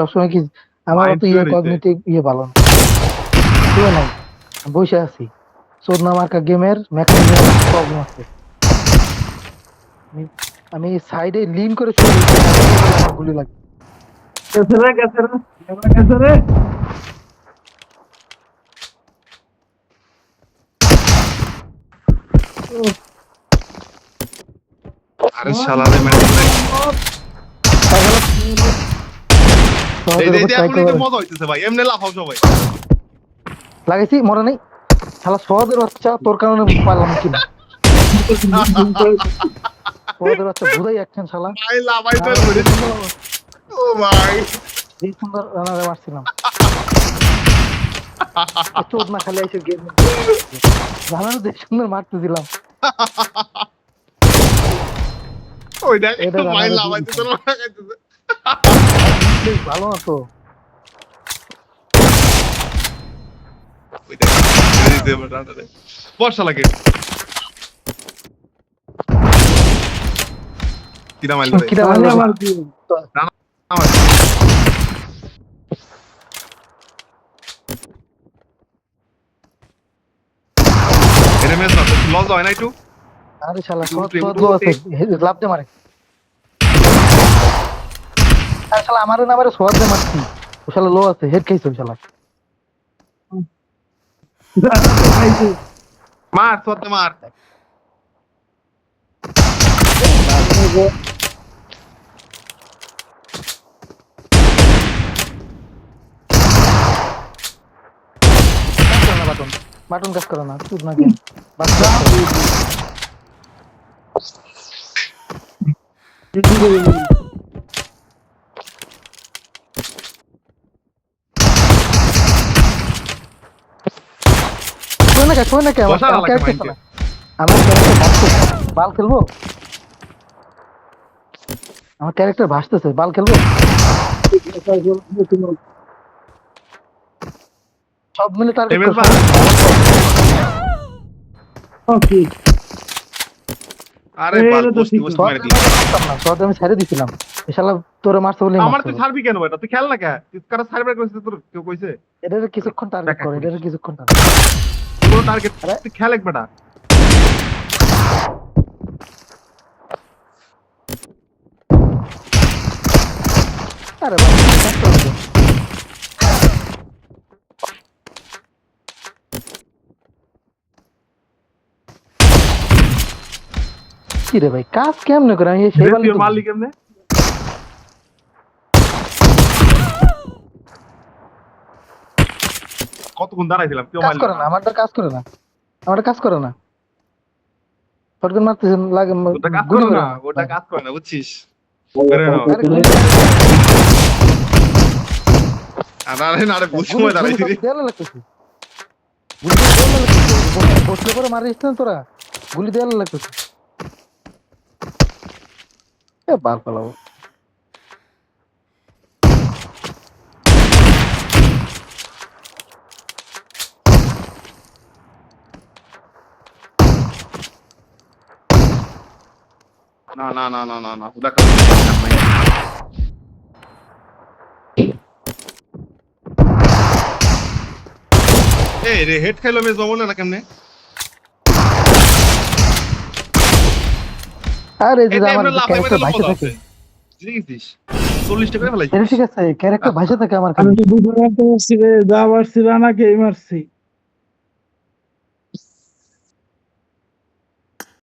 সবসময় কি আমার মাইন্ড অত ফ্লুয়েড হইছে। কগনিটিভ ভালো না। শুয়ে নাই, আমি বসে আছি। চোদনা মার্কা গেমের মেকানিজম প্রবলেম আছে। আমি আমি সাইডে লিন করে শুয়ে রয়েছি, আমার গুলি লাগে। कैसे रे আরে শালারে মেন্টাল নাই। এই সহজের যে উপর ট্রাই এখন করে একটু মজা হইতেছে ভাই, এমনি লাফাও সবাই। লাগাইছি, মরে নেই। শালা সহজের বাচ্চা, তোর কারণে পারলাম কিনা। সহজের বাচ্চা বুঝাই একখান শালা। ভাই লাফাইতে রানারে ধরে। যে সুন্দর ও ভাই যে সুন্দর রানারে মারছিলাম। চোদ না খালি এসে গেম রানারে যে সুন্দর মারতেছিলাম, ওই দেখ এটা ভাই রানারে দিয়ে লাফাইতে দিতাম। তোর লাগাইতেছে। বেশ ভালো না তো। ওই দেখ ছেড়ে দিতে হবে রানারে। বর্ষা লাগে। কিরা মাইল রে। কিরা साले মারলো मार दिए রানা আমার এর মেস না তো লস হয় না একটু। আরে শালা সহজ উঠে, সহজ উঠে, লো উঠে। আছে, লাভ দে মারে। আরে শালা আমারে না মারে সহজ দিয়ে মারছি। ও শালা লো আছে, হেড খাইছে ওই শালা। भाई तू মার সত্যি মার। কাজ করে না বাটন, বাটন কাজ করে না, চুপ না গেম। বাটন কাজ করে না। শোন না কে আমার বসা না লাগে ক্যারেক্টার মাইন্ডে। চালা। আমার ক্যারেক্টার ভাসতেছে, বাল খেলবো। আমার ক্যারেক্টার ভাসতেছে, বাল খেলবো। সব মিলে টার্গেট এমএস কর। বা ओके আরে এই বাল তো বসতি ঠিক বসতি শর্ট মেরে আমি দিই। মারতাম না, শর্ট আমি ছেড়ে দিছিলাম। এ শালা তোরে মারছে বলেই আমার মারছে। তুই ছাড়বি কেন এটা? তুই খেল না কে? তুই কারো সার্ভার করেছিস তোর কেউ কইছে? এটারে কিছুক্ষণ টার্গেট দেখা করে, করিস। এটারে কিছুক্ষণ টার্গেট। কোনো টার্গেট আরে তুই খেল এক বেটা। আরে বাবা, কাজ করে না। কি রে ভাই, কাজ কেমনে করে? আমি সেই বালি তুই তো মারলি কেমনে? কতক্ষণ দাঁড়াইছিলাম কেউ কাজ মারলি করে না। না, আমারটা কাজ করে না, আমারটা কাজ করে না। শটগান মারতেছেন লাগে, ওটা কাজ গুলি করে করে না, না ওটা লাগে। কাজ করে না বুঝছিস? বেরো নাও। আরে গুলি করে আরে না রে না, বুঝ গুলি সময় গুলি দাঁড়াইছি সব রে। দেয়ালে লাগতেছে। গুলি দিয়ে দেয়ালে লাগতেছে, বসলে করে মারিস না তোরা। গুলি দেয়ালে লাগতেছে। এ বাল পালাবো। না না না না না না ওটা কাজ করে না। এই রে হেড খাইলো মেস বলে না কেমনে? আর এই যে এটা আমার এমনি লাফাই ক্যারেক্টার মেরে ভাইসে মজা থাকে। আছে। জিনিস 40 টাকা এটা ফেলাইছিস। ঠিক আছে, ক্যারেক্টার ভাইসে থাকে আমার আমি খালি। তো বুঝতে পারছি রে যা মারছি রানা কে মারছি